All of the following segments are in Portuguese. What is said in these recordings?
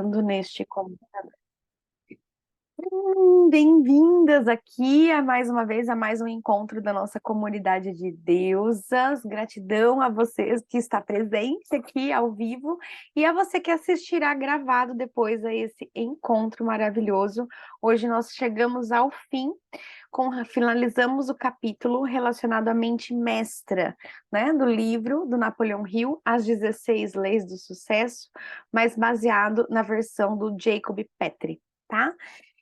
Neste computador. Bem-vindas aqui a mais uma vez a mais um encontro da nossa comunidade de deusas. Gratidão a você que está presente aqui ao vivo e a você que assistirá gravado depois a esse encontro maravilhoso. Hoje nós chegamos ao fim, finalizamos o capítulo relacionado à mente mestra, né, do livro do Napoleão Hill, As 16 Leis do Sucesso, mas baseado na versão do Jacob Petri, tá?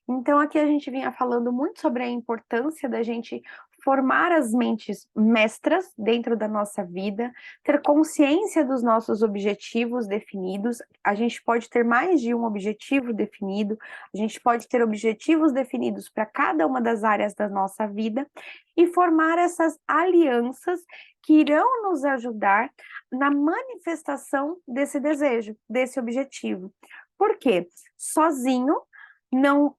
Então, aqui a gente vinha falando muito sobre a importância da gente formar as mentes mestras dentro da nossa vida, ter consciência dos nossos objetivos definidos. A gente pode ter mais de um objetivo definido, a gente pode ter objetivos definidos para cada uma das áreas da nossa vida e formar essas alianças que irão nos ajudar na manifestação desse desejo, desse objetivo. Por quê? Sozinho, não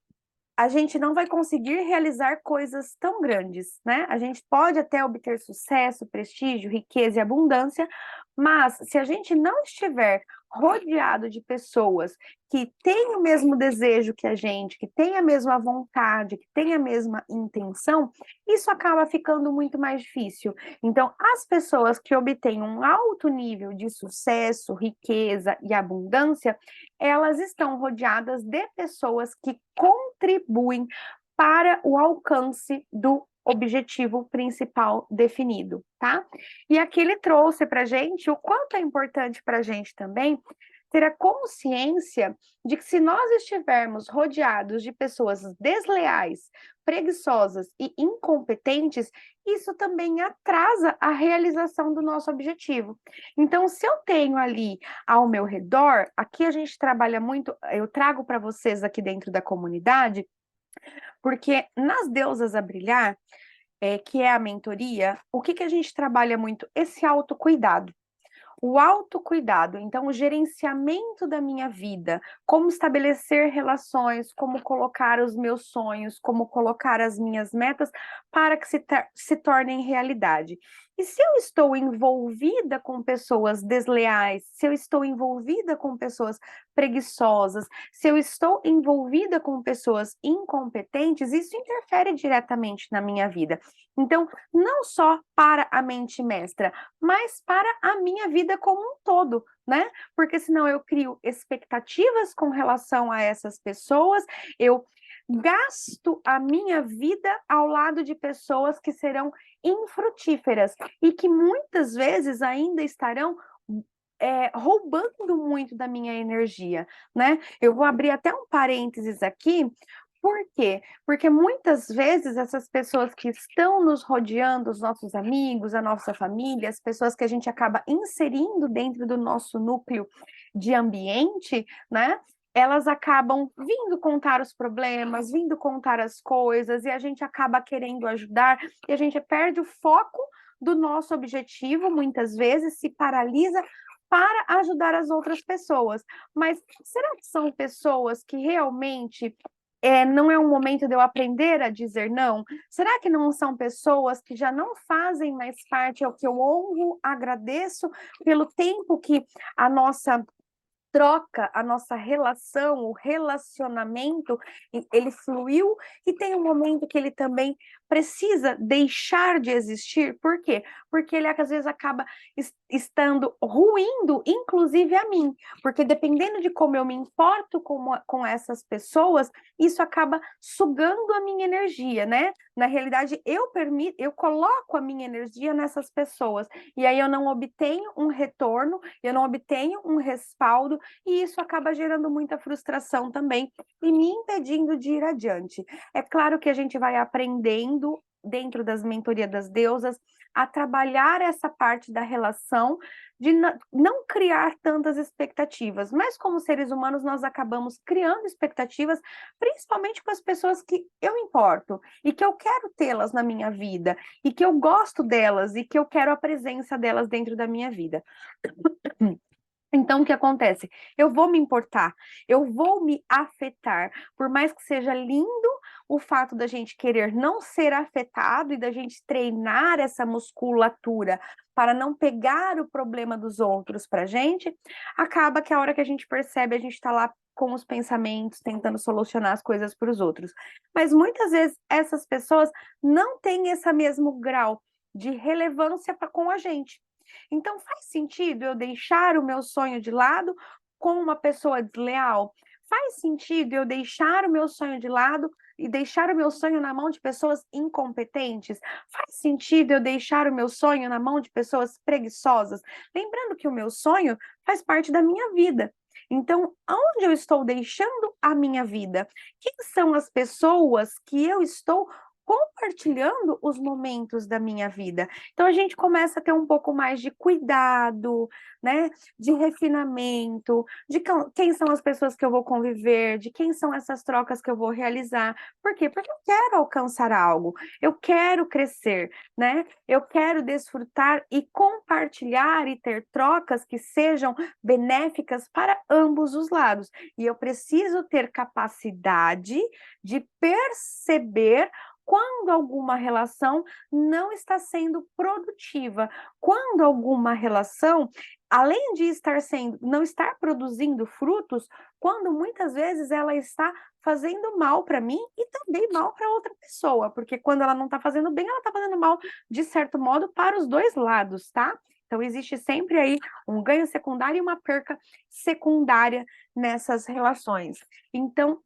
a gente não vai conseguir realizar coisas tão grandes, né? A gente pode até obter sucesso, prestígio, riqueza e abundância, mas se a gente não estiver rodeado de pessoas que têm o mesmo desejo que a gente, que têm a mesma vontade, que têm a mesma intenção, isso acaba ficando muito mais difícil. Então, as pessoas que obtêm um alto nível de sucesso, riqueza e abundância, elas estão rodeadas de pessoas que contribuem para o alcance do objetivo principal definido, tá? E aqui ele trouxe para a gente o quanto é importante para a gente também ter a consciência de que se nós estivermos rodeados de pessoas desleais, preguiçosas e incompetentes, isso também atrasa a realização do nosso objetivo. Então, se eu tenho ali ao meu redor, aqui a gente trabalha muito, eu trago para vocês aqui dentro da comunidade, porque nas Deusas a Brilhar, que é a mentoria, o que a gente trabalha muito? Esse autocuidado. O autocuidado, então o gerenciamento da minha vida, como estabelecer relações, como colocar os meus sonhos, como colocar as minhas metas para que se tornem realidade. E se eu estou envolvida com pessoas desleais, se eu estou envolvida com pessoas preguiçosas, se eu estou envolvida com pessoas incompetentes, isso interfere diretamente na minha vida. Então, não só para a mente mestra, mas para a minha vida como um todo, né? Porque senão eu crio expectativas com relação a essas pessoas, eu gasto a minha vida ao lado de pessoas que serão infrutíferas e que muitas vezes ainda estarão roubando muito da minha energia, né? Eu vou abrir até um parênteses aqui. Por quê? Porque muitas vezes essas pessoas que estão nos rodeando, os nossos amigos, a nossa família, as pessoas que a gente acaba inserindo dentro do nosso núcleo de ambiente, né? Elas acabam vindo contar os problemas, vindo contar as coisas, e a gente acaba querendo ajudar, e a gente perde o foco do nosso objetivo, muitas vezes se paralisa para ajudar as outras pessoas. Mas será que são pessoas que realmente não é um momento de eu aprender a dizer não? Será que não são pessoas que já não fazem mais parte, é o que eu honro, agradeço pelo tempo que a nossa troca, a nossa relação, o relacionamento, ele fluiu e tem um momento que ele também precisa deixar de existir. Por quê? Porque ele às vezes acaba estando ruindo, inclusive a mim, porque dependendo de como eu me importo com essas pessoas, isso acaba sugando a minha energia, né? Na realidade, eu coloco a minha energia nessas pessoas, e aí eu não obtenho um retorno, eu não obtenho um respaldo, e isso acaba gerando muita frustração também e me impedindo de ir adiante. É claro que a gente vai aprendendo dentro das mentorias das deusas a trabalhar essa parte da relação, de não criar tantas expectativas, mas como seres humanos nós acabamos criando expectativas, principalmente com as pessoas que eu importo e que eu quero tê-las na minha vida e que eu gosto delas e que eu quero a presença delas dentro da minha vida. Então, o que acontece? Eu vou me importar, eu vou me afetar, por mais que seja lindo o fato da gente querer não ser afetado e da gente treinar essa musculatura para não pegar o problema dos outros para a gente, acaba que a hora que a gente percebe, a gente está lá com os pensamentos, tentando solucionar as coisas para os outros. Mas muitas vezes essas pessoas não têm esse mesmo grau de relevância com a gente. Então faz sentido eu deixar o meu sonho de lado com uma pessoa desleal? Faz sentido eu deixar o meu sonho de lado e deixar o meu sonho na mão de pessoas incompetentes? Faz sentido eu deixar o meu sonho na mão de pessoas preguiçosas? Lembrando que o meu sonho faz parte da minha vida. Então, aonde eu estou deixando a minha vida? Quem são as pessoas que eu estou compartilhando os momentos da minha vida? Então, a gente começa a ter um pouco mais de cuidado, né? De refinamento, de quem são as pessoas que eu vou conviver, de quem são essas trocas que eu vou realizar. Por quê? Porque eu quero alcançar algo, eu quero crescer, né? Eu quero desfrutar e compartilhar e ter trocas que sejam benéficas para ambos os lados. E eu preciso ter capacidade de perceber quando alguma relação não está sendo produtiva, quando alguma relação, além de não estar produzindo frutos, quando muitas vezes ela está fazendo mal para mim e também mal para outra pessoa, porque quando ela não está fazendo bem, ela está fazendo mal, de certo modo, para os dois lados, tá? Então, existe sempre aí um ganho secundário e uma perca secundária nessas relações. Então,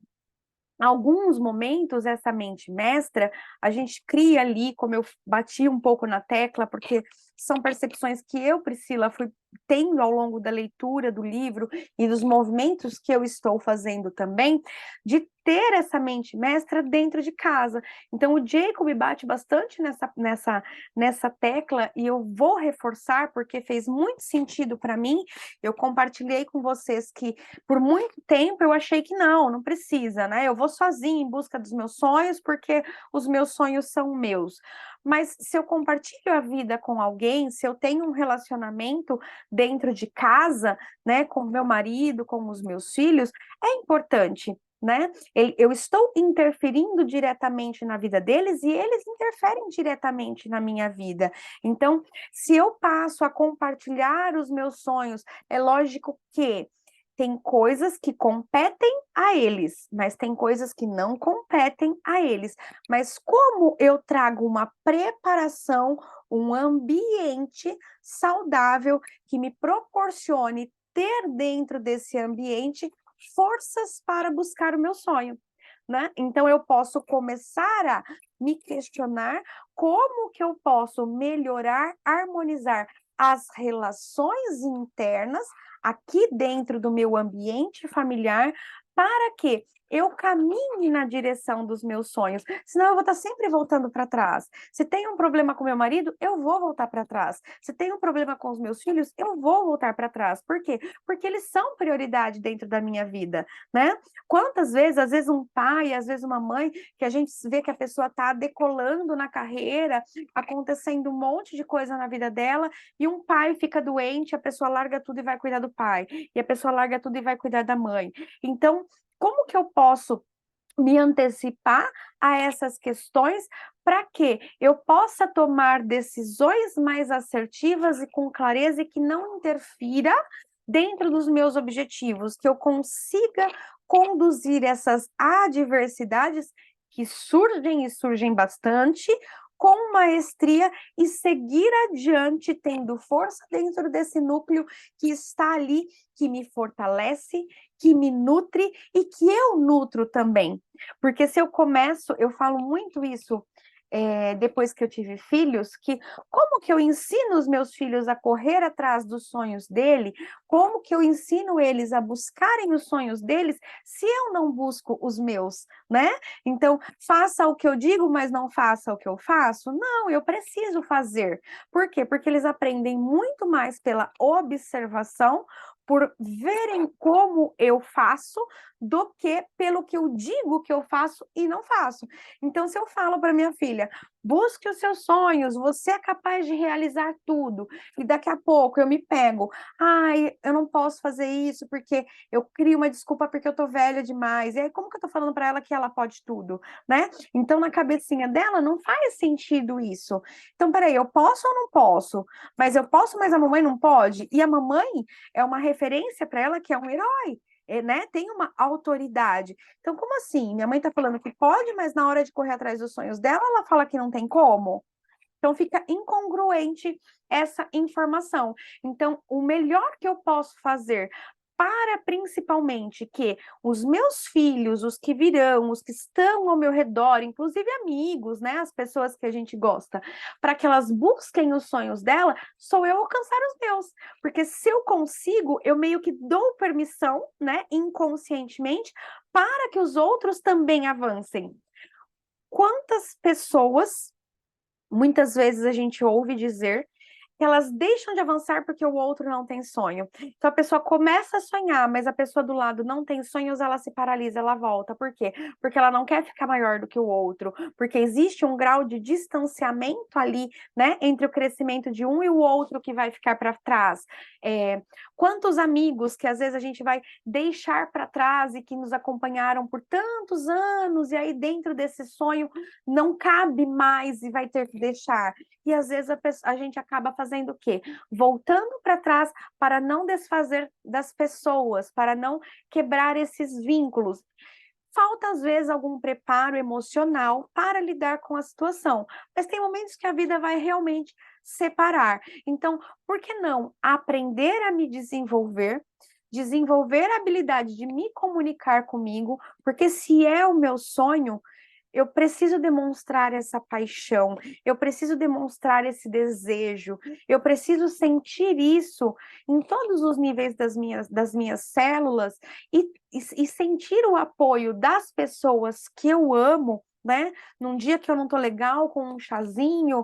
alguns momentos, essa mente mestra, a gente cria ali, como eu bati um pouco na tecla, porque são percepções que eu, Priscila, fui tendo ao longo da leitura do livro e dos movimentos que eu estou fazendo também, de ter essa mente mestra dentro de casa. Então, o Jacob bate bastante nessa tecla, e eu vou reforçar, porque fez muito sentido para mim. Eu compartilhei com vocês que por muito tempo eu achei que não precisa, né? Eu vou sozinha em busca dos meus sonhos, porque os meus sonhos são meus. Mas se eu compartilho a vida com alguém, se eu tenho um relacionamento dentro de casa, né, com meu marido, com os meus filhos, é importante, né? Eu estou interferindo diretamente na vida deles e eles interferem diretamente na minha vida. Então, se eu passo a compartilhar os meus sonhos, é lógico que tem coisas que competem a eles, mas tem coisas que não competem a eles. Mas como eu trago uma preparação, um ambiente saudável que me proporcione ter dentro desse ambiente forças para buscar o meu sonho, né? Então eu posso começar a me questionar como que eu posso melhorar, harmonizar as relações internas aqui dentro do meu ambiente familiar, para que eu caminhe na direção dos meus sonhos, senão eu vou estar sempre voltando para trás. Se tem um problema com meu marido, eu vou voltar para trás. Se tem um problema com os meus filhos, eu vou voltar para trás. Por quê? Porque eles são prioridade dentro da minha vida, né? Quantas vezes, às vezes um pai, às vezes uma mãe, que a gente vê que a pessoa está decolando na carreira, acontecendo um monte de coisa na vida dela, e um pai fica doente, a pessoa larga tudo e vai cuidar do pai, e a pessoa larga tudo e vai cuidar da mãe. Então, como que eu posso me antecipar a essas questões para que eu possa tomar decisões mais assertivas e com clareza, e que não interfira dentro dos meus objetivos, que eu consiga conduzir essas adversidades que surgem e surgem bastante com maestria e seguir adiante tendo força dentro desse núcleo que está ali, que me fortalece, que me nutre e que eu nutro também. Porque se eu começo, eu falo muito isso depois que eu tive filhos, que como que eu ensino os meus filhos a correr atrás dos sonhos dele, como que eu ensino eles a buscarem os sonhos deles, se eu não busco os meus, né? Então, faça o que eu digo, mas não faça o que eu faço? Não, eu preciso fazer. Por quê? Porque eles aprendem muito mais pela observação, por verem como eu faço, do que pelo que eu digo que eu faço e não faço. Então, se eu falo para minha filha, busque os seus sonhos, você é capaz de realizar tudo, e daqui a pouco eu me pego, ai, eu não posso fazer isso porque eu crio uma desculpa porque eu tô velha demais, e aí como que eu tô falando para ela que ela pode tudo, né? Então, na cabecinha dela, não faz sentido isso. Então, peraí, eu posso ou não posso? Mas eu posso, mas a mamãe não pode? E a mamãe é uma referência para ela que é um herói. né, tem uma autoridade. Então, como assim? Minha mãe está falando que pode, mas na hora de correr atrás dos sonhos dela, ela fala que não tem como? Então, fica incongruente essa informação. Então, o melhor que eu posso fazer para principalmente que os meus filhos, os que virão, os que estão ao meu redor, inclusive amigos, né, as pessoas que a gente gosta, para que elas busquem os sonhos dela, sou eu alcançar os meus. Porque se eu consigo, eu meio que dou permissão, né, inconscientemente, para que os outros também avancem. Quantas pessoas muitas vezes a gente ouve dizer que elas deixam de avançar porque o outro não tem sonho. Então a pessoa começa a sonhar, mas a pessoa do lado não tem sonhos, ela se paralisa, ela volta. Por quê? Porque ela não quer ficar maior do que o outro, porque existe um grau de distanciamento ali, né, entre o crescimento de um e o outro que vai ficar para trás. Quantos amigos que às vezes a gente vai deixar para trás e que nos acompanharam por tantos anos, e aí dentro desse sonho não cabe mais e vai ter que deixar. E às vezes a gente acaba fazendo o quê? Voltando para trás para não desfazer das pessoas, para não quebrar esses vínculos. Falta, às vezes, algum preparo emocional para lidar com a situação, mas tem momentos que a vida vai realmente separar. Então, por que não aprender a me desenvolver, desenvolver a habilidade de me comunicar comigo, porque se é o meu sonho, eu preciso demonstrar essa paixão, eu preciso demonstrar esse desejo, eu preciso sentir isso em todos os níveis das minhas células e sentir o apoio das pessoas que eu amo, né? Num dia que eu não tô legal, com um chazinho,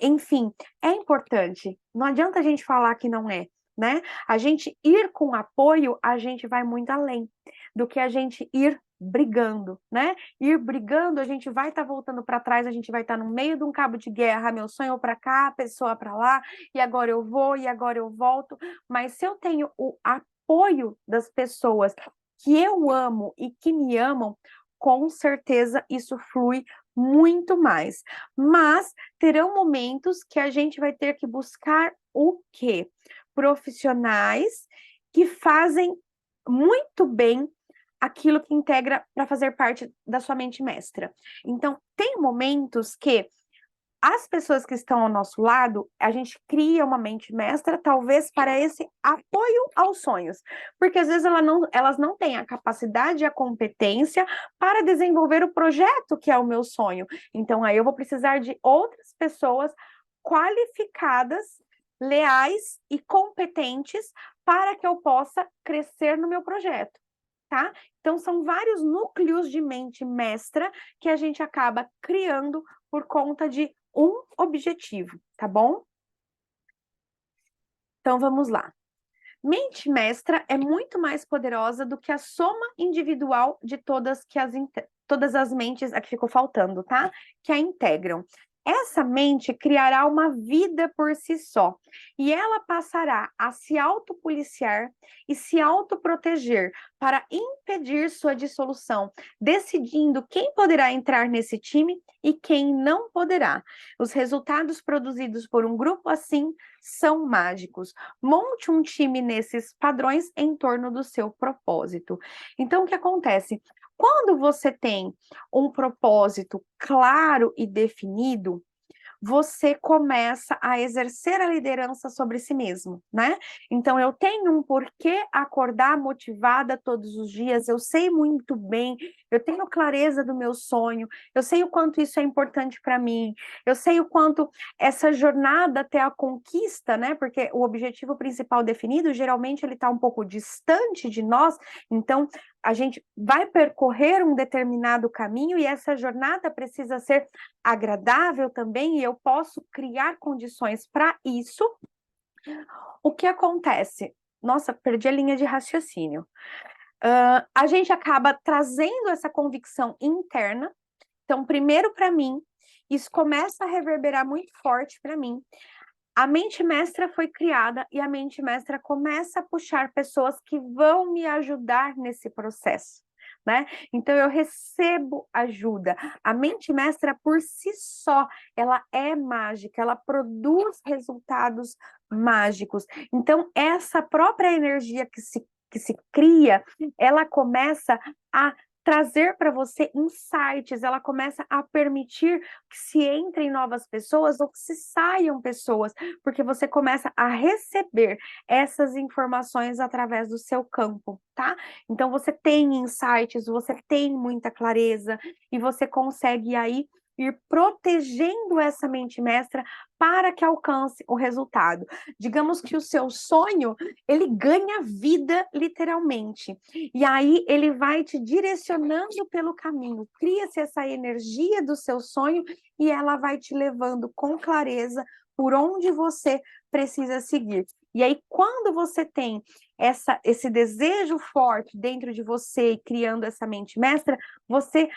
enfim, é importante. Não adianta a gente falar que não é, né? A gente ir com apoio, a gente vai muito além do que a gente ir brigando, né? Ir brigando, a gente vai estar voltando para trás, a gente vai estar no meio de um cabo de guerra, meu sonho para cá, a pessoa para lá, e agora eu vou, e agora eu volto. Mas se eu tenho o apoio das pessoas que eu amo e que me amam, com certeza isso flui muito mais. Mas terão momentos que a gente vai ter que buscar o quê? Profissionais que fazem muito bem aquilo que integra para fazer parte da sua mente mestra. Então, tem momentos que as pessoas que estão ao nosso lado, a gente cria uma mente mestra, talvez para esse apoio aos sonhos, porque às vezes elas não têm a capacidade e a competência para desenvolver o projeto que é o meu sonho. Então, aí eu vou precisar de outras pessoas qualificadas, leais e competentes para que eu possa crescer no meu projeto. Tá? Então, são vários núcleos de mente mestra que a gente acaba criando por conta de um objetivo, tá bom? Então, vamos lá. Mente mestra é muito mais poderosa do que a soma individual de todas as mentes, aqui ficou faltando, tá? Que a integram. Essa mente criará uma vida por si só e ela passará a se autopoliciar e se autoproteger para impedir sua dissolução, decidindo quem poderá entrar nesse time e quem não poderá. Os resultados produzidos por um grupo assim são mágicos. Monte um time nesses padrões em torno do seu propósito. Então, o que acontece? Quando você tem um propósito claro e definido, você começa a exercer a liderança sobre si mesmo, né? Então, eu tenho um porquê acordar motivada todos os dias, eu sei muito bem, eu tenho clareza do meu sonho, eu sei o quanto isso é importante para mim, eu sei o quanto essa jornada até a conquista, né? Porque o objetivo principal definido, geralmente ele está um pouco distante de nós, então a gente vai percorrer um determinado caminho e essa jornada precisa ser agradável também, e eu posso criar condições para isso. O que acontece? Nossa, perdi a linha de raciocínio. A gente acaba trazendo essa convicção interna. Então, primeiro para mim, isso começa a reverberar muito forte para mim. A mente mestra foi criada e a mente mestra começa a puxar pessoas que vão me ajudar nesse processo, né? Então eu recebo ajuda. A mente mestra por si só, ela é mágica, ela produz resultados mágicos. Então essa própria energia que se que se cria, ela começa a trazer para você insights, ela começa a permitir que se entrem novas pessoas ou que se saiam pessoas, porque você começa a receber essas informações através do seu campo, tá? Então você tem insights, você tem muita clareza e você consegue aí ir protegendo essa mente mestra para que alcance o resultado. Digamos que o seu sonho, ele ganha vida literalmente. E aí ele vai te direcionando pelo caminho. Cria-se essa energia do seu sonho e ela vai te levando com clareza por onde você precisa seguir. E aí, quando você tem esse desejo forte dentro de você e criando essa mente mestra, você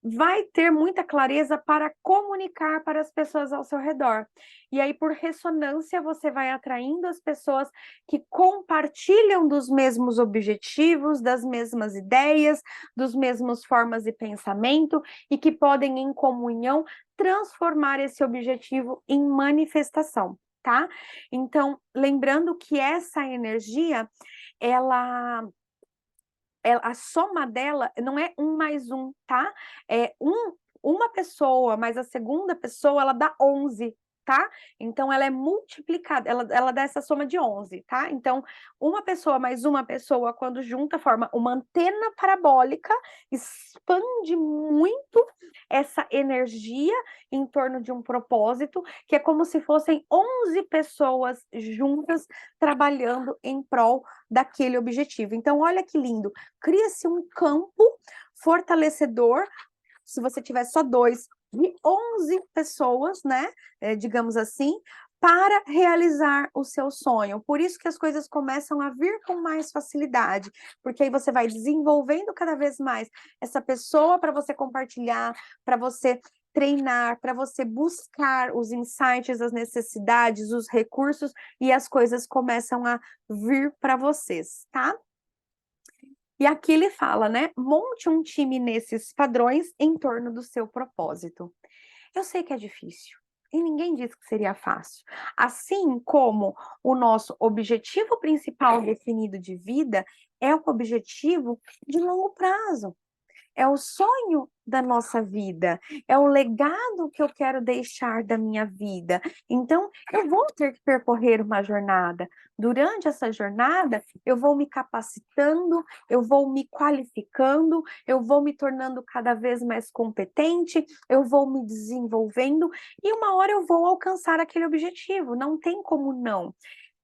vai ter muita clareza para comunicar para as pessoas ao seu redor. E aí, por ressonância, você vai atraindo as pessoas que compartilham dos mesmos objetivos, das mesmas ideias, dos mesmos formas de pensamento e que podem, em comunhão, transformar esse objetivo em manifestação, tá? Então, lembrando que essa energia, a soma dela não é 1 mais 1, tá? É uma pessoa, mais a segunda pessoa, ela dá 11, tá? Então, ela é multiplicada, ela dá essa soma de 11, tá? Então, uma pessoa mais uma pessoa, quando junta, forma uma antena parabólica, expande muito essa energia em torno de um propósito, que é como se fossem 11 pessoas juntas trabalhando em prol daquele objetivo. Então, olha que lindo, cria-se um campo fortalecedor, se você tiver só 2, de 11 pessoas, né, digamos assim, para realizar o seu sonho. Por isso que as coisas começam a vir com mais facilidade, porque aí você vai desenvolvendo cada vez mais essa pessoa para você compartilhar, para você treinar, para você buscar os insights, as necessidades, os recursos, e as coisas começam a vir para vocês, tá? E aqui ele fala, né? Monte um time nesses padrões em torno do seu propósito. Eu sei que é difícil. E ninguém disse que seria fácil. Assim como o nosso objetivo principal definido de vida é um objetivo de longo prazo. É o sonho da nossa vida, é o legado que eu quero deixar da minha vida. Então, eu vou ter que percorrer uma jornada. Durante essa jornada, eu vou me capacitando, eu vou me qualificando, eu vou me tornando cada vez mais competente, eu vou me desenvolvendo e uma hora eu vou alcançar aquele objetivo, não tem como não.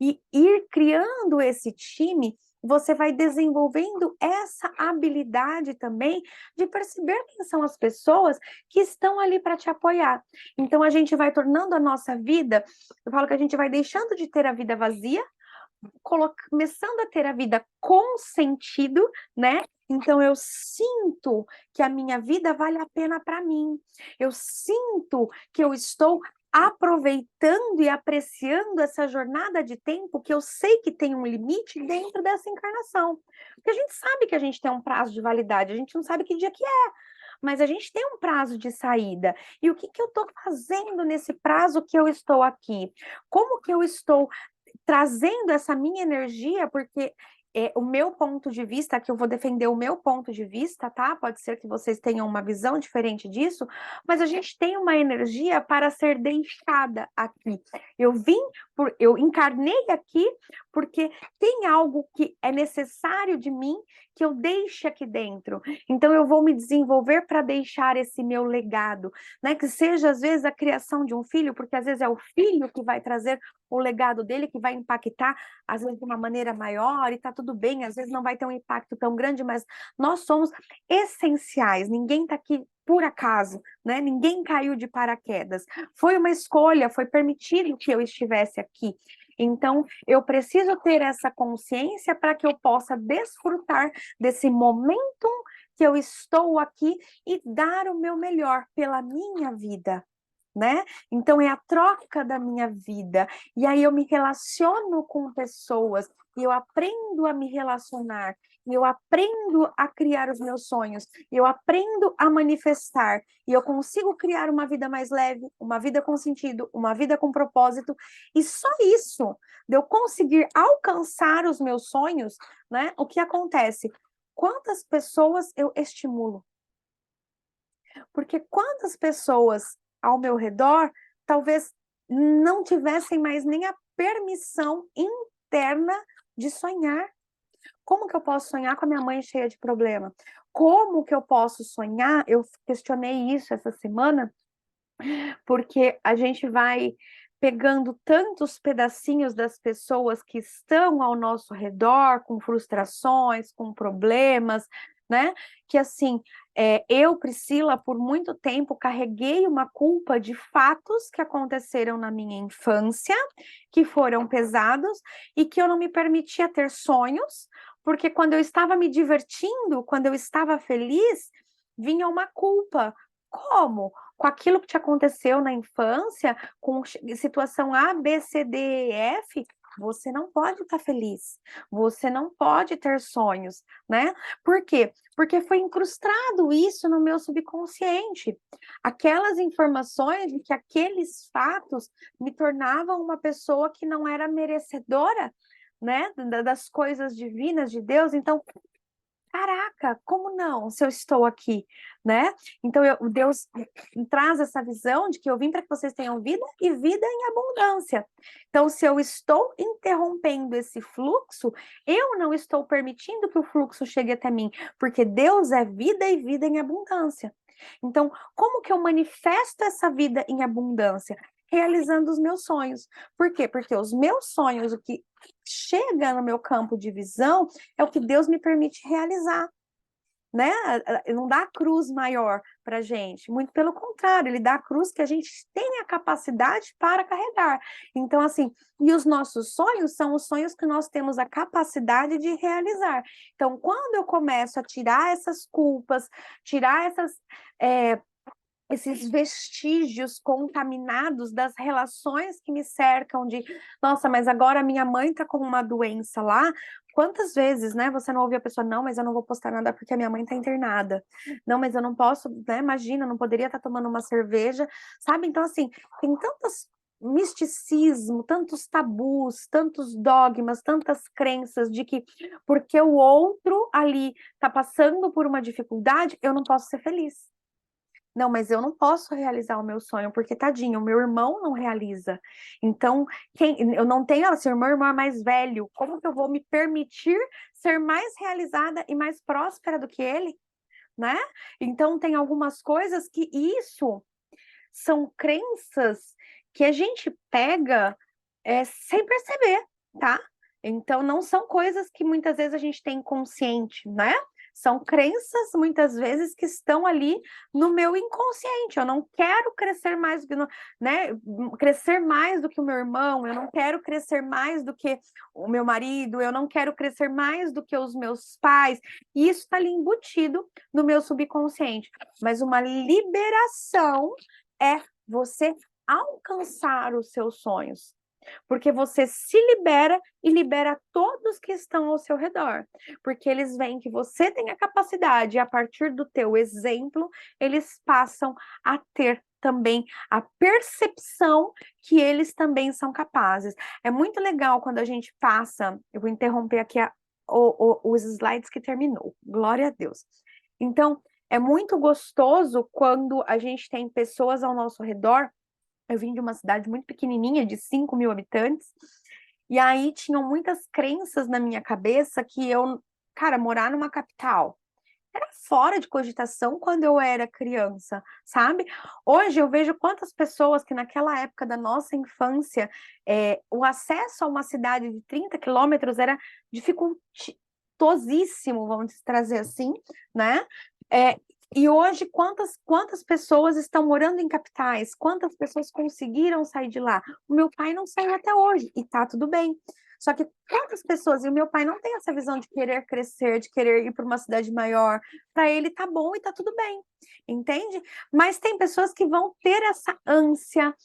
E ir criando esse time, você vai desenvolvendo essa habilidade também de perceber quem são as pessoas que estão ali para te apoiar. Então, a gente vai tornando a nossa vida, eu falo que a gente vai deixando de ter a vida vazia, começando a ter a vida com sentido, né? Então, eu sinto que a minha vida vale a pena para mim. Eu sinto que eu estou aproveitando e apreciando essa jornada de tempo que eu sei que tem um limite dentro dessa encarnação. Porque a gente sabe que a gente tem um prazo de validade, a gente não sabe que dia que é, mas a gente tem um prazo de saída. E o que eu estou fazendo nesse prazo que eu estou aqui? Como que eu estou trazendo essa minha energia, porque o meu ponto de vista, que eu vou defender o meu ponto de vista, tá? Pode ser que vocês tenham uma visão diferente disso, mas a gente tem uma energia para ser deixada aqui. Eu encarnei aqui porque tem algo que é necessário de mim que eu deixe aqui dentro. Então eu vou me desenvolver para deixar esse meu legado, né? Que seja às vezes a criação de um filho, porque às vezes é o filho que vai trazer o legado dele, que vai impactar às vezes de uma maneira maior, e tá tudo bem, às vezes não vai ter um impacto tão grande, mas nós somos essenciais, ninguém tá aqui por acaso, né? Ninguém caiu de paraquedas. Foi uma escolha, foi permitido que eu estivesse aqui. Então, eu preciso ter essa consciência para que eu possa desfrutar desse momento que eu estou aqui e dar o meu melhor pela minha vida, né? Então, é a troca da minha vida. E aí eu me relaciono com pessoas e eu aprendo a me relacionar, e eu aprendo a criar os meus sonhos, e eu aprendo a manifestar, e eu consigo criar uma vida mais leve, uma vida com sentido, uma vida com propósito, e só isso, de eu conseguir alcançar os meus sonhos, né? O que acontece? Quantas pessoas eu estimulo? Porque quantas pessoas ao meu redor talvez não tivessem mais nem a permissão interna de sonhar. Como que eu posso sonhar com a minha mãe cheia de problema? Como que eu posso sonhar? Eu questionei isso essa semana, porque a gente vai pegando tantos pedacinhos das pessoas que estão ao nosso redor, com frustrações, com problemas, né? Que assim, eu, Priscila, por muito tempo carreguei uma culpa de fatos que aconteceram na minha infância, que foram pesados e que eu não me permitia ter sonhos, porque quando eu estava me divertindo, quando eu estava feliz, vinha uma culpa. Como? Com aquilo que te aconteceu na infância, com situação A, B, C, D, E, F, você não pode estar feliz, você não pode ter sonhos, né? Por quê? Porque foi incrustado isso no meu subconsciente. Aquelas informações de que aqueles fatos me tornavam uma pessoa que não era merecedora, né? Das coisas divinas de Deus. Então, caraca, como não, se eu estou aqui, né? Então, Deus traz essa visão de que eu vim para que vocês tenham vida e vida em abundância. Então, se eu estou interrompendo esse fluxo, eu não estou permitindo que o fluxo chegue até mim, porque Deus é vida e vida em abundância. Então, como que eu manifesto essa vida em abundância? Realizando os meus sonhos. Por quê? Porque os meus sonhos, o que chega no meu campo de visão, é o que Deus me permite realizar, né? Não dá a cruz maior para gente, muito pelo contrário, ele dá a cruz que a gente tem a capacidade para carregar. Então, assim, e os nossos sonhos são os sonhos que nós temos a capacidade de realizar. Então, quando eu começo a tirar essas culpas, tirar esses vestígios contaminados das relações que me cercam de, nossa, mas agora minha mãe tá com uma doença lá. Quantas vezes, né, você não ouviu a pessoa, não, mas eu não vou postar nada porque a minha mãe tá internada. Não, mas eu não posso, né, imagina, eu não poderia estar tomando uma cerveja, sabe? Então, assim, tem tantos misticismo, tantos tabus, tantos dogmas, tantas crenças de que porque o outro ali tá passando por uma dificuldade, eu não posso ser feliz. Não, mas eu não posso realizar o meu sonho, porque tadinho, o meu irmão não realiza. Então, eu não tenho, assim, o meu irmão é mais velho, como que eu vou me permitir ser mais realizada e mais próspera do que ele, né? Então, tem algumas coisas que isso são crenças que a gente pega sem perceber, tá? Então, não são coisas que muitas vezes a gente tem consciente, né? São crenças, muitas vezes, que estão ali no meu inconsciente. Eu não quero crescer mais do que, né? Crescer mais do que o meu irmão, eu não quero crescer mais do que o meu marido, eu não quero crescer mais do que os meus pais. E isso está ali embutido no meu subconsciente. Mas uma liberação é você alcançar os seus sonhos. Porque você se libera e libera todos que estão ao seu redor. Porque eles veem que você tem a capacidade, e a partir do teu exemplo, eles passam a ter também a percepção que eles também são capazes. É muito legal quando a gente passa, eu vou interromper aqui os slides que terminou, glória a Deus. Então, é muito gostoso quando a gente tem pessoas ao nosso redor. Eu vim de uma cidade muito pequenininha, de 5.000 habitantes, e aí tinham muitas crenças na minha cabeça que eu, cara, morar numa capital era fora de cogitação quando eu era criança, sabe? Hoje eu vejo quantas pessoas que naquela época da nossa infância, o acesso a uma cidade de 30 quilômetros era dificultosíssimo, vamos trazer assim, né? E hoje, quantas pessoas estão morando em capitais? Quantas pessoas conseguiram sair de lá? O meu pai não saiu até hoje, e tá tudo bem. Só que quantas pessoas, e o meu pai não tem essa visão de querer crescer, de querer ir para uma cidade maior, para ele tá bom e tá tudo bem, entende? Mas tem pessoas que vão ter essa ânsia,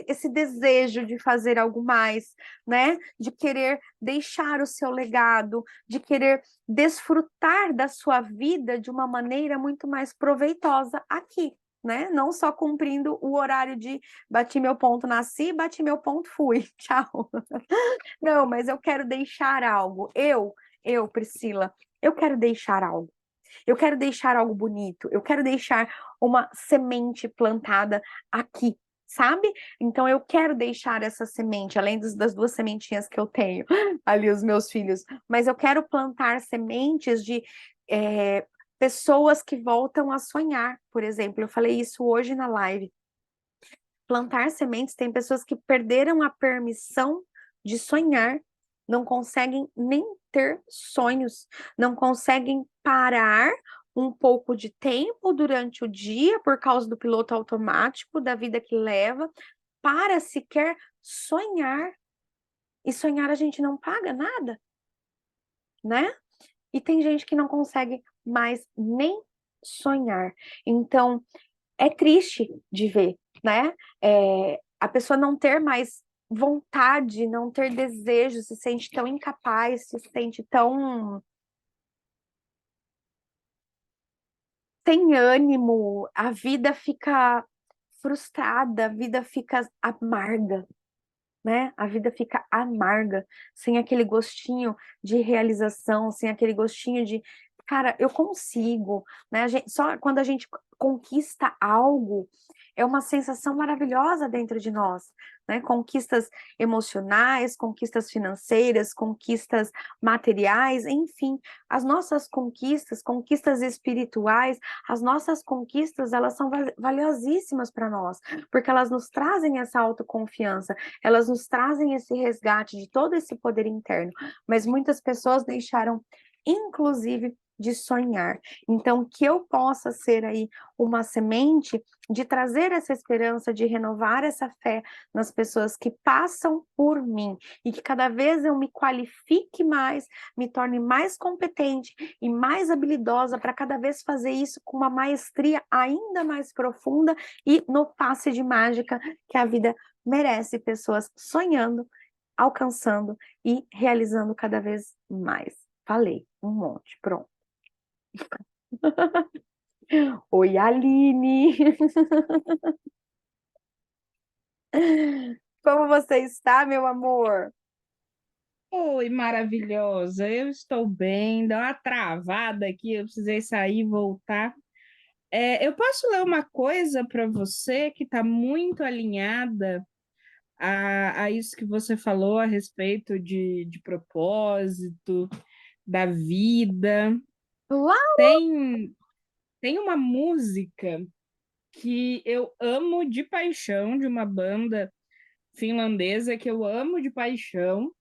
esse desejo de fazer algo mais, né? De querer deixar o seu legado, de querer desfrutar da sua vida de uma maneira muito mais proveitosa aqui, né? Não só cumprindo o horário de bati meu ponto, nasci, bati meu ponto, fui, tchau. Não, mas eu quero deixar algo. Priscila, eu quero deixar algo. Eu quero deixar algo bonito. Eu quero deixar uma semente plantada aqui, sabe? Então eu quero deixar essa semente, além das duas sementinhas que eu tenho ali, os meus filhos. Mas eu quero plantar sementes de pessoas que voltam a sonhar, por exemplo. Eu falei isso hoje na live. Plantar sementes, tem pessoas que perderam a permissão de sonhar, não conseguem nem ter sonhos, não conseguem parar um pouco de tempo durante o dia por causa do piloto automático, da vida que leva, para sequer sonhar. E sonhar a gente não paga nada, né? E tem gente que não consegue mais nem sonhar. Então, é triste de ver, né? A pessoa não ter mais vontade, não ter desejo, se sente tão incapaz, se sente tão sem ânimo, a vida fica frustrada, a vida fica amarga, né? A vida fica amarga, sem aquele gostinho de realização, sem aquele gostinho de, cara, eu consigo, né? Só quando a gente conquista algo, é uma sensação maravilhosa dentro de nós, né? Conquistas emocionais, conquistas financeiras, conquistas materiais, enfim, as nossas conquistas, conquistas espirituais, as nossas conquistas, elas são valiosíssimas para nós, porque elas nos trazem essa autoconfiança, elas nos trazem esse resgate de todo esse poder interno, mas muitas pessoas deixaram, inclusive, de sonhar. Então, que eu possa ser aí uma semente de trazer essa esperança, de renovar essa fé nas pessoas que passam por mim e que cada vez eu me qualifique mais, me torne mais competente e mais habilidosa para cada vez fazer isso com uma maestria ainda mais profunda e no passe de mágica que a vida merece, pessoas sonhando, alcançando e realizando cada vez mais. Falei um monte, pronto. Oi, Aline! Como você está, meu amor? Oi, maravilhosa. Eu estou bem. Dá uma travada aqui, eu precisei sair e voltar. Eu posso ler uma coisa para você que está muito alinhada a isso que você falou a respeito de propósito, da vida. Claro! Tem uma música que eu amo de paixão, de uma banda finlandesa que eu amo de paixão.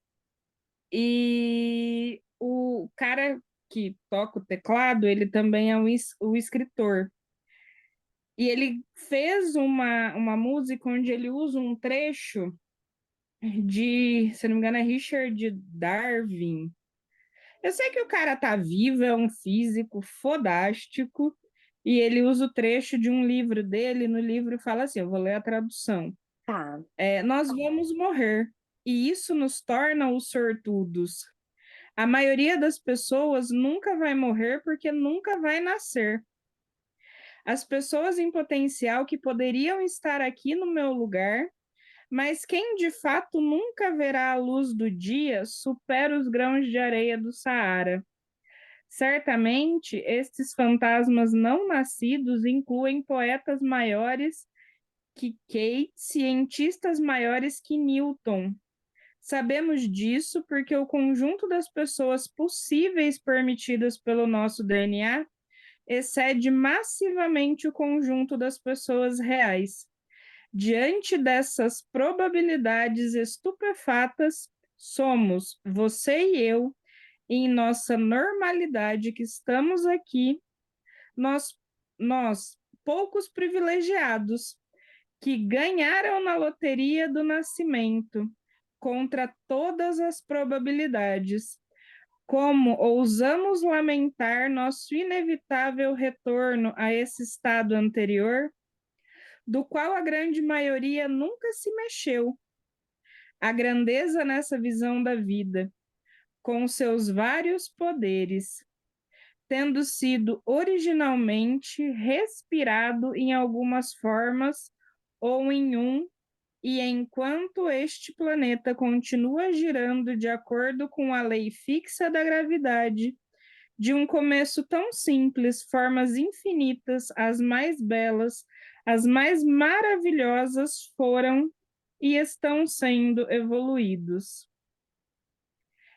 E o cara que toca o teclado, ele também é o escritor. E ele fez uma música onde ele usa um trecho se não me engano, é Richard Darwin. Eu sei que o cara tá vivo, é um físico fodástico, e ele usa o trecho de um livro dele, no livro fala assim, eu vou ler a tradução. Tá. Nós vamos morrer, e isso nos torna os sortudos. A maioria das pessoas nunca vai morrer porque nunca vai nascer. As pessoas em potencial que poderiam estar aqui no meu lugar, mas quem de fato nunca verá a luz do dia, supera os grãos de areia do Saara. Certamente, estes fantasmas não nascidos incluem poetas maiores que Kate, cientistas maiores que Newton. Sabemos disso porque o conjunto das pessoas possíveis permitidas pelo nosso DNA excede massivamente o conjunto das pessoas reais. Diante dessas probabilidades estupefatas, somos, você e eu, em nossa normalidade que estamos aqui, nós, nós poucos privilegiados, que ganharam na loteria do nascimento, contra todas as probabilidades. Como ousamos lamentar nosso inevitável retorno a esse estado anterior, do qual a grande maioria nunca se mexeu. A grandeza nessa visão da vida, com seus vários poderes, tendo sido originalmente respirado em algumas formas ou em um, e enquanto este planeta continua girando de acordo com a lei fixa da gravidade, de um começo tão simples, formas infinitas, as mais belas, as mais maravilhosas foram e estão sendo evoluídos.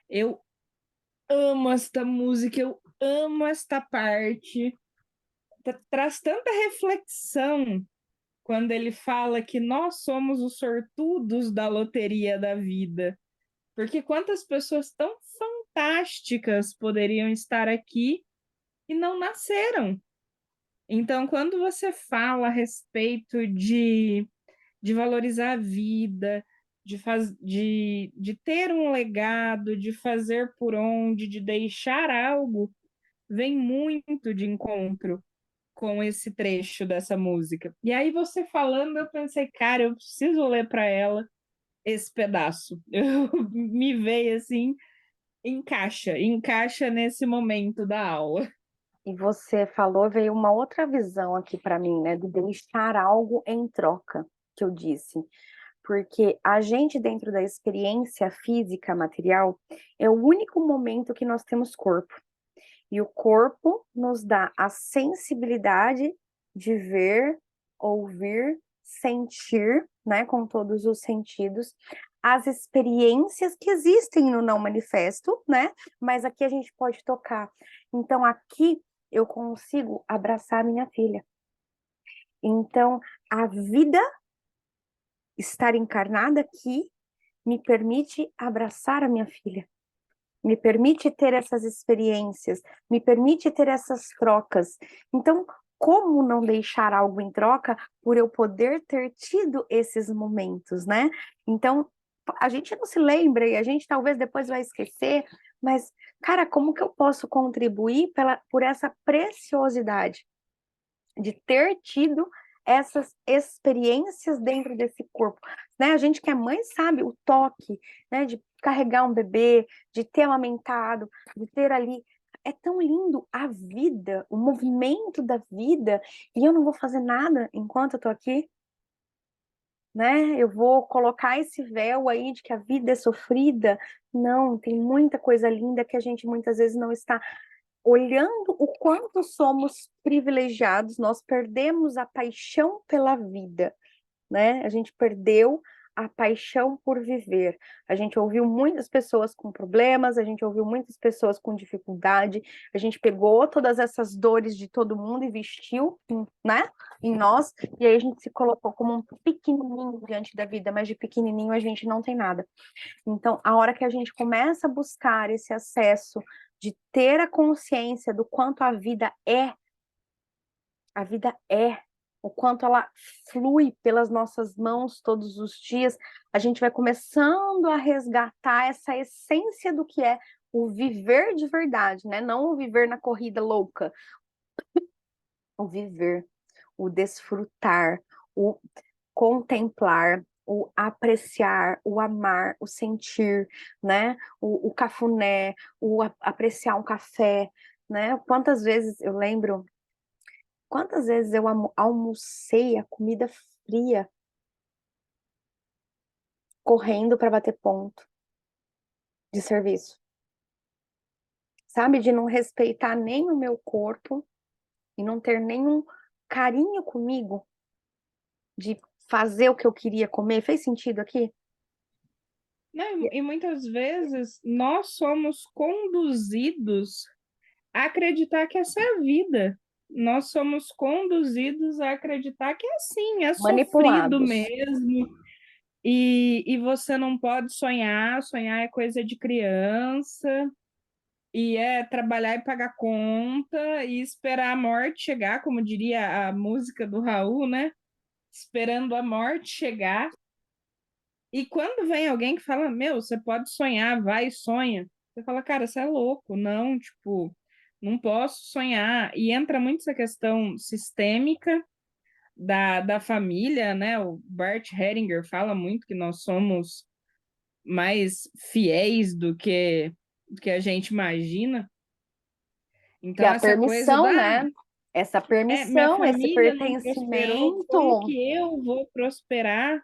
Eu amo esta música, eu amo esta parte. Traz tanta reflexão quando ele fala que nós somos os sortudos da loteria da vida. Porque quantas pessoas tão fantásticas poderiam estar aqui e não nasceram? Então, quando você fala a respeito de valorizar a vida, de ter um legado, de fazer por onde, de deixar algo, vem muito de encontro com esse trecho dessa música. E aí você falando, eu pensei, cara, eu preciso ler para ela esse pedaço. Eu me veio assim, encaixa nesse momento da aula. E você falou, veio uma outra visão aqui para mim, né, de deixar algo em troca, que eu disse. Porque a gente, dentro da experiência física material, é o único momento que nós temos corpo. E o corpo nos dá a sensibilidade de ver, ouvir, sentir, né, com todos os sentidos, as experiências que existem no não manifesto, né? Mas aqui a gente pode tocar. Então aqui eu consigo abraçar minha filha. Então a vida estar encarnada aqui me permite abraçar a minha filha. Me permite ter essas experiências, me permite ter essas trocas. Então, como não deixar algo em troca por eu poder ter tido esses momentos, né? Então, a gente não se lembra e a gente talvez depois vai esquecer, mas, cara, como que eu posso contribuir por essa preciosidade de ter tido essas experiências dentro desse corpo, né? A gente que é mãe sabe o toque, né? De carregar um bebê, de ter amamentado, de ter ali. É tão lindo a vida, o movimento da vida, e eu não vou fazer nada enquanto eu tô aqui, né? Eu vou colocar esse véu aí de que a vida é sofrida. Não, tem muita coisa linda que a gente muitas vezes não está olhando o quanto somos privilegiados, nós perdemos a paixão pela vida, né? A gente perdeu a paixão por viver. A gente ouviu muitas pessoas com problemas, a gente ouviu muitas pessoas com dificuldade, a gente pegou todas essas dores de todo mundo e vestiu, né, em nós, e aí a gente se colocou como um pequenininho diante da vida, mas de pequenininho a gente não tem nada. Então, a hora que a gente começa a buscar esse acesso de ter a consciência do quanto a vida é, o quanto ela flui pelas nossas mãos todos os dias, a gente vai começando a resgatar essa essência do que é o viver de verdade, né? Não o viver na corrida louca, o viver, o desfrutar, o contemplar, o apreciar, o amar, o sentir, né? O cafuné, apreciar um café, né? Quantas vezes eu lembro, quantas vezes eu almocei a comida fria, correndo para bater ponto de serviço, sabe? De não respeitar nem o meu corpo e não ter nenhum carinho comigo de fazer o que eu queria comer. Fez sentido aqui? Não, e muitas vezes nós somos conduzidos a acreditar que essa é a vida. Nós somos conduzidos a acreditar que é assim, é sofrido Manipulados. mesmo. E você não pode sonhar, sonhar é coisa de criança, e é trabalhar e pagar conta, e esperar a morte chegar, como diria a música do Raul, né? Esperando a morte chegar. E quando vem alguém que fala, meu, você pode sonhar, vai, sonha. Você fala, cara, você é louco, não, tipo, não posso sonhar. E entra muito essa questão sistêmica da família, né? O Bart Hellinger fala muito que nós somos mais fiéis do que a gente imagina. Que é Então, a essa coisa permissão, da, né? Essa minha permissão, esse família não prosperou, como pertencimento. que eu vou prosperar?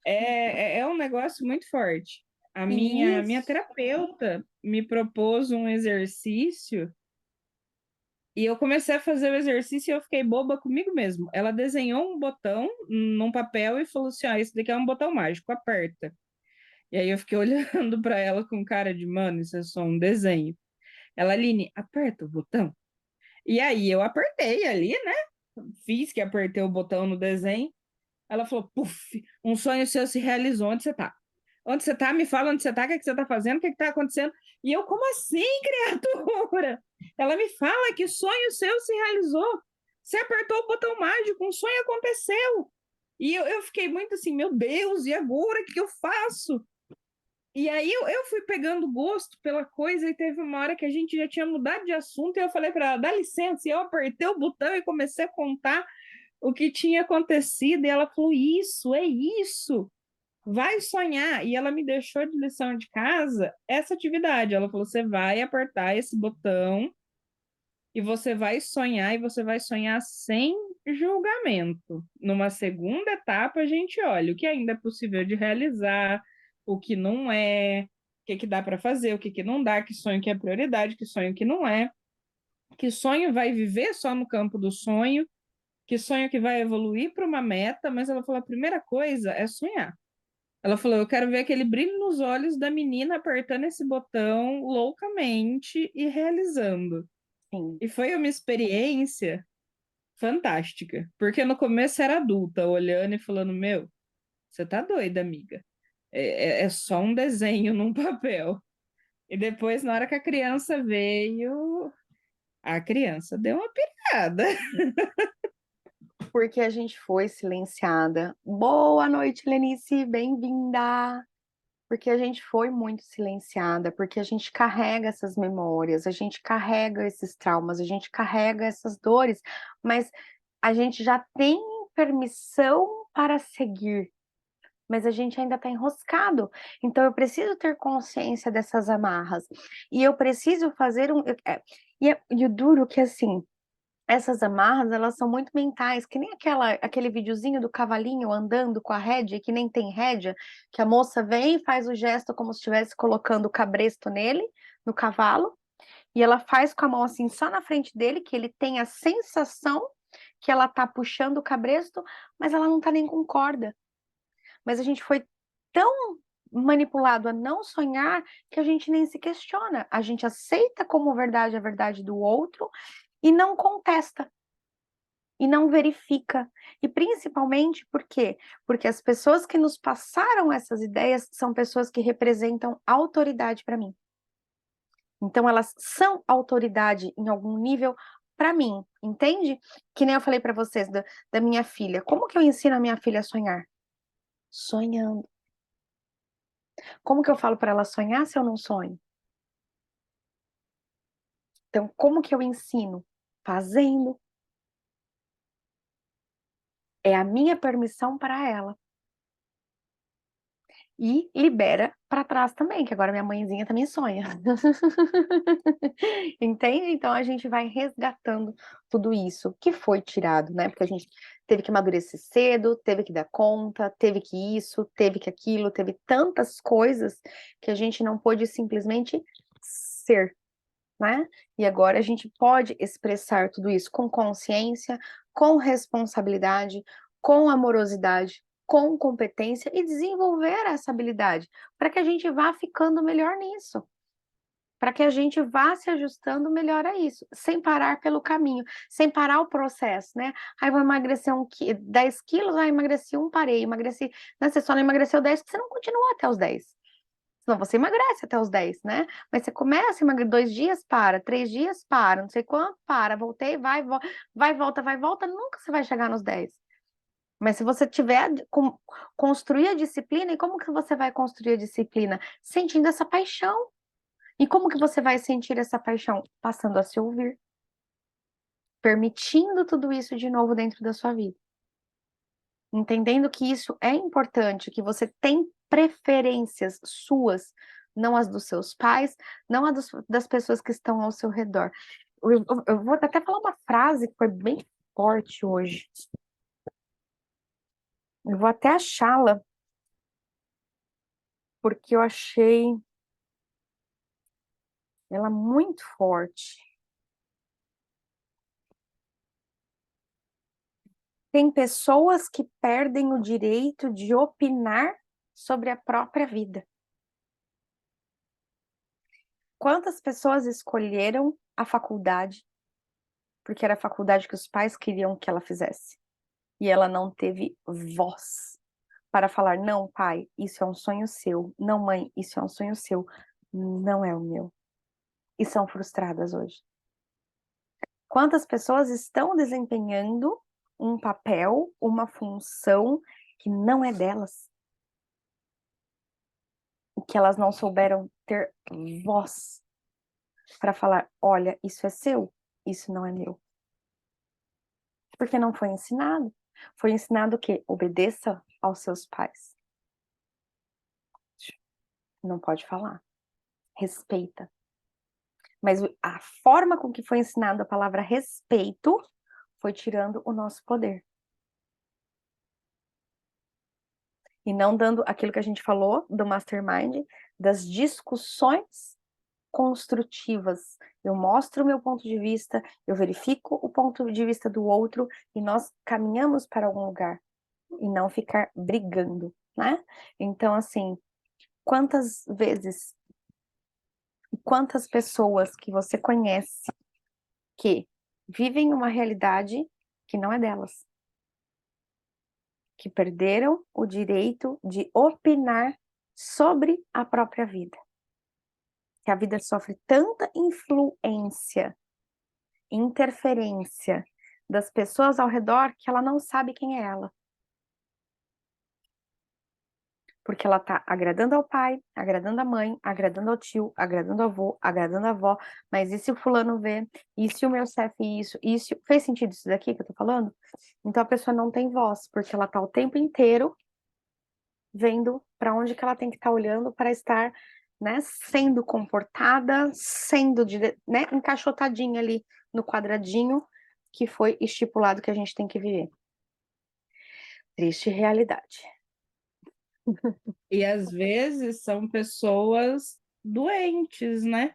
É um negócio muito forte. A minha Isso. terapeuta me propôs um exercício e eu comecei a fazer o exercício e eu fiquei boba comigo mesmo. Ela desenhou um botão num papel e falou assim: ah, esse daqui é um botão mágico, aperta. E aí eu fiquei olhando para ela com cara de, mano, isso é só um desenho. Ela, Aline, aperta o botão. E aí eu apertei ali, né? Fiz que apertei o botão no desenho. Ela falou, puf, um sonho seu se realizou. Onde você tá? Onde você tá? Me fala onde você tá, o que, é que você tá fazendo, o que, é que tá acontecendo. E eu, como assim, criatura? Ela me fala que sonho seu se realizou. Você apertou o botão mágico, um sonho aconteceu. E eu fiquei muito assim, meu Deus, e agora o que eu faço? E aí eu fui pegando gosto pela coisa e teve uma hora que a gente já tinha mudado de assunto e eu falei para ela, dá licença, e eu apertei o botão e comecei a contar o que tinha acontecido e ela falou, isso, é isso, vai sonhar. E ela me deixou de lição de casa essa atividade. Ela falou, você vai apertar esse botão e você vai sonhar e você vai sonhar sem julgamento. Numa segunda etapa, a gente olha o que ainda é possível de realizar, o que não é, o que dá para fazer, o que não dá, que sonho que é prioridade, que sonho que não é, que sonho vai viver só no campo do sonho, que sonho que vai evoluir para uma meta, mas ela falou: a primeira coisa é sonhar. Ela falou: eu quero ver aquele brilho nos olhos da menina apertando esse botão loucamente e realizando. Sim. E foi uma experiência fantástica, porque no começo era adulta, olhando e falando: meu, você tá doida, amiga. É só um desenho num papel. E depois, na hora que a criança veio, a criança deu uma pirada. Porque a gente foi silenciada. Boa noite, Lenice, bem-vinda. Porque a gente foi muito silenciada, porque a gente carrega essas memórias, a gente carrega esses traumas, a gente carrega essas dores, mas a gente já tem permissão para seguir, mas a gente ainda está enroscado. Então eu preciso ter consciência dessas amarras. E eu preciso fazer e o duro que assim, essas amarras, elas são muito mentais, que nem aquele videozinho do cavalinho andando com a rédea, que nem tem rédea, que a moça vem e faz o gesto como se estivesse colocando o cabresto nele, no cavalo, e ela faz com a mão assim, só na frente dele, que ele tem a sensação que ela tá puxando o cabresto, mas ela não tá nem com corda. Mas a gente foi tão manipulado a não sonhar que a gente nem se questiona. A gente aceita como verdade a verdade do outro e não contesta e não verifica. E principalmente por quê? Porque as pessoas que nos passaram essas ideias são pessoas que representam autoridade para mim. Então elas são autoridade em algum nível para mim, entende? Que nem eu falei para vocês da minha filha. Como que eu ensino a minha filha a sonhar? Sonhando. Como que eu falo para ela sonhar se eu não sonho? Então, como que eu ensino? Fazendo. É a minha permissão para ela. E libera para trás também, que agora minha mãezinha também sonha. Entende? Então a gente vai resgatando tudo isso que foi tirado, né? Porque a gente teve que amadurecer cedo, teve que dar conta, teve que isso, teve que aquilo, teve tantas coisas que a gente não pôde simplesmente ser, né? E agora a gente pode expressar tudo isso com consciência, com responsabilidade, com amorosidade, com competência e desenvolver essa habilidade para que a gente vá ficando melhor nisso, para que a gente vá se ajustando melhor a isso, sem parar pelo caminho, sem parar o processo, né? Aí vou emagrecer 10 quilos, aí emagreci um, parei, emagreci, né? Você só não emagreceu 10 porque você não continuou até os 10. Senão você emagrece até os 10, né? Mas você começa a emagrecer 2 dias, para, 3 dias, para, não sei quanto, para, voltei, vai, volta, vai, volta, nunca você vai chegar nos 10. Mas se você tiver construir a disciplina, e como que você vai construir a disciplina? Sentindo essa paixão. E como que você vai sentir essa paixão? Passando a se ouvir. Permitindo tudo isso de novo dentro da sua vida. Entendendo que isso é importante, que você tem preferências suas, não as dos seus pais, não as das pessoas que estão ao seu redor. Eu vou até falar uma frase que foi bem forte hoje. Eu vou até achá-la, porque eu achei ela muito forte. Tem pessoas que perdem o direito de opinar sobre a própria vida. Quantas pessoas escolheram a faculdade porque era a faculdade que os pais queriam que ela fizesse? E ela não teve voz para falar: não, pai, isso é um sonho seu. Não, mãe, isso é um sonho seu. Não é o meu. E são frustradas hoje. Quantas pessoas estão desempenhando um papel, uma função que não é delas? Que elas não souberam ter voz para falar: olha, isso é seu, isso não é meu. Porque não foi ensinado. Foi ensinado que obedeça aos seus pais. Não pode falar. Respeita. Mas a forma com que foi ensinado a palavra respeito foi tirando o nosso poder. E não dando aquilo que a gente falou do mastermind, das discussões construtivas. Eu mostro o meu ponto de vista, eu verifico o ponto de vista do outro e nós caminhamos para algum lugar e não ficar brigando, né? Então, assim, quantas vezes, quantas pessoas que você conhece que vivem uma realidade que não é delas, que perderam o direito de opinar sobre a própria vida. Que a vida sofre tanta influência, interferência das pessoas ao redor que ela não sabe quem é ela. Porque ela tá agradando ao pai, agradando a mãe, agradando ao tio, agradando ao avô, agradando a avó, mas e se o fulano vê? E se o meu chefe isso? Isso fez sentido isso daqui que eu tô falando? Então a pessoa não tem voz, porque ela tá o tempo inteiro vendo para onde que ela tem que estar olhando para estar, né, sendo comportada, sendo, né, encaixotadinha ali no quadradinho que foi estipulado que a gente tem que viver. Triste realidade. E às vezes são pessoas doentes, né?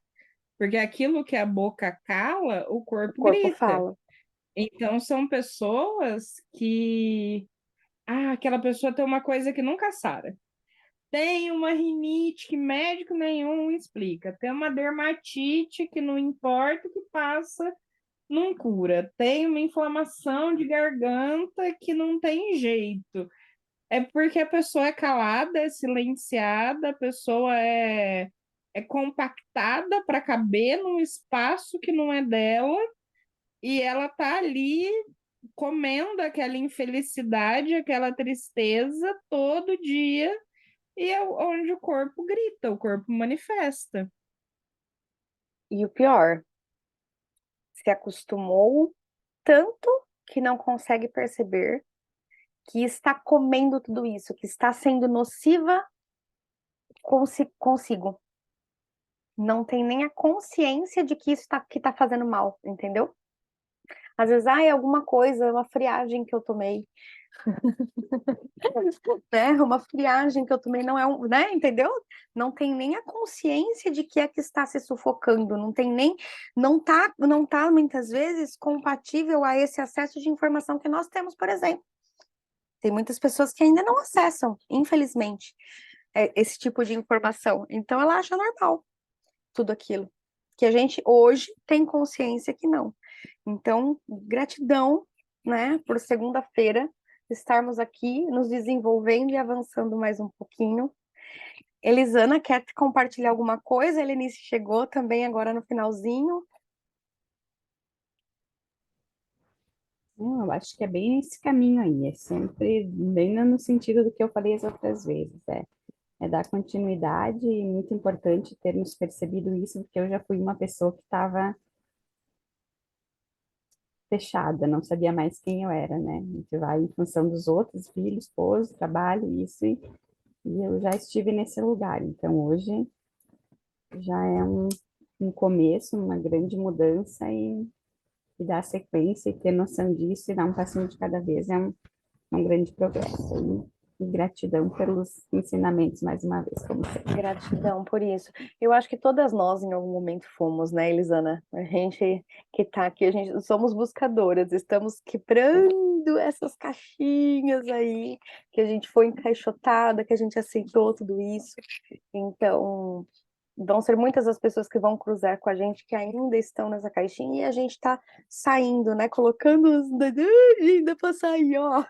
Porque aquilo que a boca cala, o O corpo corpo grita. fala. Então são pessoas que aquela pessoa tem uma coisa que nunca sara. Tem uma rinite que médico nenhum explica. Tem uma dermatite que não importa o que passa, não cura. Tem uma inflamação de garganta que não tem jeito. É porque a pessoa é calada, é silenciada, a pessoa é compactada para caber num espaço que não é dela e ela tá ali comendo aquela infelicidade, aquela tristeza todo dia e é onde o corpo grita, o corpo manifesta. E o pior, se acostumou tanto que não consegue perceber que está comendo tudo isso, que está sendo nociva consigo. Não tem nem a consciência de que isso que tá fazendo mal, entendeu? Às vezes, é alguma coisa, uma friagem que eu tomei. Né? Uma friagem que eu tomei não é né? Entendeu? Não tem nem a consciência de que é que está se sufocando, não tem nem, não tá muitas vezes compatível a esse acesso de informação que nós temos, por exemplo. Tem muitas pessoas que ainda não acessam, infelizmente, esse tipo de informação. Então ela acha normal tudo aquilo. Que a gente hoje tem consciência que não. Então, gratidão, né, por segunda-feira estarmos aqui nos desenvolvendo e avançando mais um pouquinho. Elisana, quer compartilhar alguma coisa? A Helenice chegou também agora no finalzinho. Eu acho que é bem nesse caminho aí, é sempre bem no sentido do que eu falei as outras vezes, é dar continuidade, e muito importante termos percebido isso, porque eu já fui uma pessoa que estava fechada, não sabia mais quem eu era, né? A gente vai em função dos outros, filho, esposo, trabalho, isso, e eu já estive nesse lugar. Então, hoje já é um começo, uma grande mudança e dar sequência e ter noção disso e dar um passinho de cada vez é um grande progresso. E gratidão pelos ensinamentos mais uma vez, como sempre. Gratidão por isso. Eu acho que todas nós em algum momento fomos, né, Elisana? A gente que tá aqui, a gente somos buscadoras, estamos quebrando essas caixinhas aí, que a gente foi encaixotada, que a gente aceitou tudo isso. Então, vão ser muitas as pessoas que vão cruzar com a gente que ainda estão nessa caixinha e a gente tá saindo, né? Colocando os dedos, ainda pra sair, ó.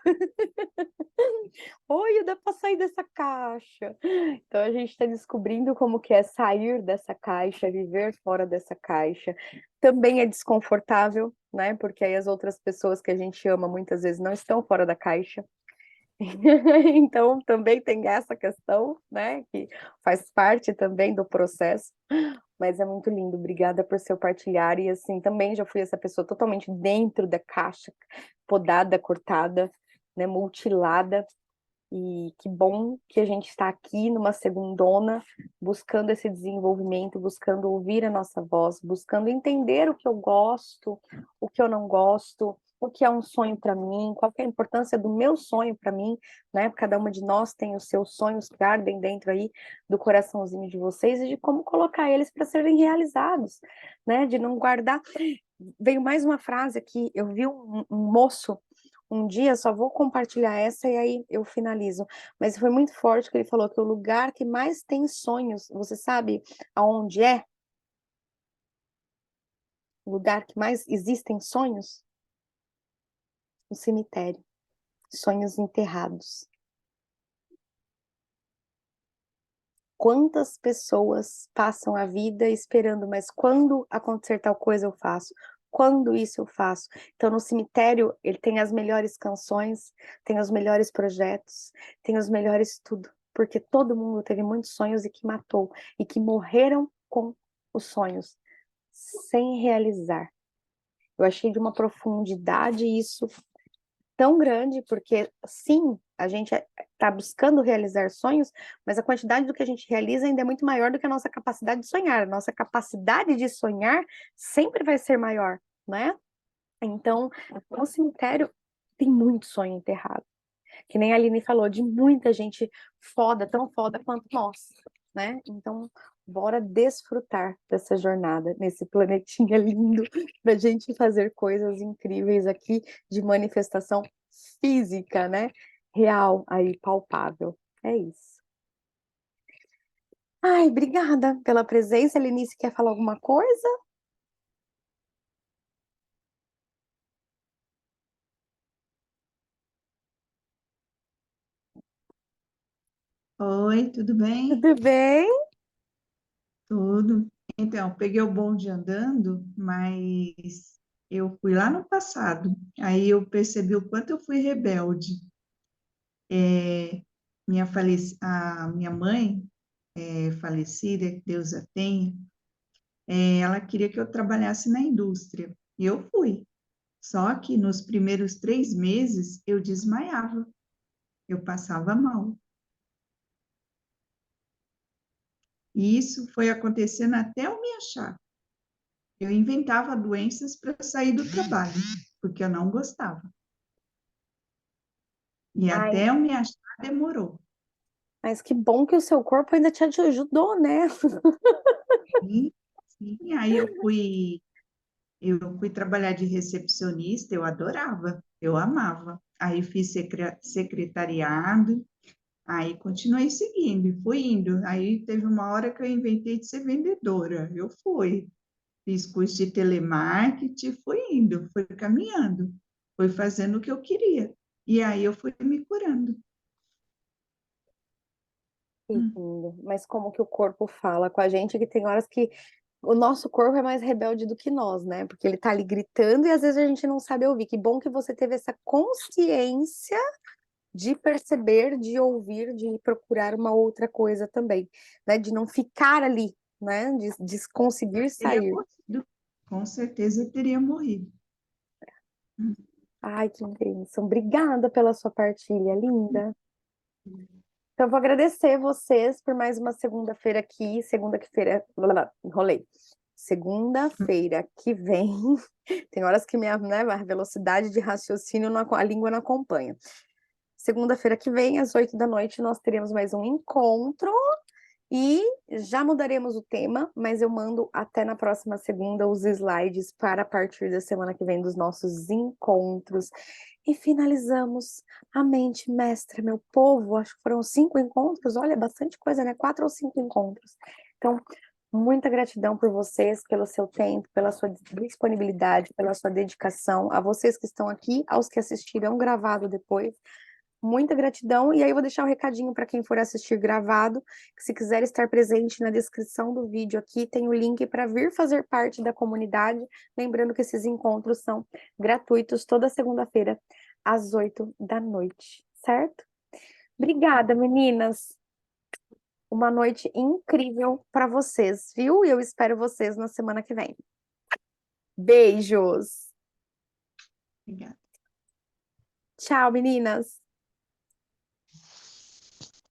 Oi, dá para sair dessa caixa. Então a gente está descobrindo como que é sair dessa caixa, viver fora dessa caixa. Também é desconfortável, né? Porque aí as outras pessoas que a gente ama muitas vezes não estão fora da caixa. Então também tem essa questão, né? Que faz parte também do processo. Mas é muito lindo. Obrigada por seu partilhar. E assim, também já fui essa pessoa totalmente dentro da caixa, podada, cortada, né? Mutilada. E que bom que a gente está aqui numa segundona, buscando esse desenvolvimento, buscando ouvir a nossa voz, buscando entender o que eu gosto, o que eu não gosto, o que é um sonho para mim, qual que é a importância do meu sonho para mim, né? Cada uma de nós tem os seus sonhos que ardem dentro aí do coraçãozinho de vocês e de como colocar eles para serem realizados, né? De não guardar. Veio mais uma frase aqui, eu vi um moço um dia, só vou compartilhar essa e aí eu finalizo. Mas foi muito forte que ele falou que o lugar que mais tem sonhos, você sabe aonde é? O lugar que mais existem sonhos? No cemitério. Sonhos enterrados. Quantas pessoas passam a vida esperando, mas quando acontecer tal coisa eu faço? Quando isso eu faço? Então, no cemitério, ele tem as melhores canções, tem os melhores projetos, tem os melhores tudo, porque todo mundo teve muitos sonhos e que matou, e que morreram com os sonhos, sem realizar. Eu achei de uma profundidade isso tão grande, porque sim, a gente está buscando realizar sonhos, mas a quantidade do que a gente realiza ainda é muito maior do que a nossa capacidade de sonhar. A nossa capacidade de sonhar sempre vai ser maior, né? Então, no cemitério tem muito sonho enterrado. Que nem a Aline falou, de muita gente foda, tão foda quanto nós, né? Então, bora desfrutar dessa jornada nesse planetinha lindo para a gente fazer coisas incríveis aqui de manifestação física, né? Real, aí, palpável. É isso. Ai, obrigada pela presença. Lenice, quer falar alguma coisa? Oi, tudo bem? Tudo bem? Tudo. Então, peguei o bonde andando, mas eu fui lá no passado. Aí eu percebi o quanto eu fui rebelde. É, a minha mãe, falecida, que Deus a tenha, ela queria que eu trabalhasse na indústria. E eu fui. Só que nos primeiros 3 meses eu desmaiava, eu passava mal. E isso foi acontecendo até eu me achar. Eu inventava doenças para sair do trabalho, porque eu não gostava. E Ai, até eu me achar demorou. mas que bom que o seu corpo ainda te ajudou, né? Sim, sim. Aí eu fui trabalhar de recepcionista, eu adorava, eu amava. Aí fiz secretariado, aí continuei seguindo e fui indo. Aí teve uma hora que eu inventei de ser vendedora. Eu fui, fiz curso de telemarketing, fui indo, fui caminhando, fui fazendo o que eu queria. E aí eu fui me curando. Que lindo. Mas como que o corpo fala com a gente, que tem horas que o nosso corpo é mais rebelde do que nós, né? Porque ele tá ali gritando e às vezes a gente não sabe ouvir. Que bom que você teve essa consciência de perceber, de ouvir, de procurar uma outra coisa também, né? De não ficar ali, né? De conseguir Teria sair. morrido. Com certeza teria morrido. Ai, que bênção. Obrigada pela sua partilha, linda. Então, eu vou agradecer vocês por mais uma segunda-feira aqui. Segunda-feira, enrolei. Segunda-feira que vem. Tem horas que minha, né, a velocidade de raciocínio, a língua não acompanha. Segunda-feira que vem, às 8 da noite, nós teremos mais um encontro. E já mudaremos o tema, mas eu mando até na próxima segunda os slides para a partir da semana que vem dos nossos encontros. E finalizamos a mente mestra, meu povo. Acho que foram 5 encontros. Olha, bastante coisa, né? 4 ou 5 encontros. Então, muita gratidão por vocês, pelo seu tempo, pela sua disponibilidade, pela sua dedicação. A vocês que estão aqui, aos que assistirão gravado depois. Muita gratidão, e aí eu vou deixar um recadinho para quem for assistir gravado, que se quiser estar presente na descrição do vídeo aqui, tem o link para vir fazer parte da comunidade, lembrando que esses encontros são gratuitos toda segunda-feira, às 8 da noite, certo? Obrigada, meninas! Uma noite incrível para vocês, viu? E eu espero vocês na semana que vem. Beijos! Obrigada. Tchau, meninas!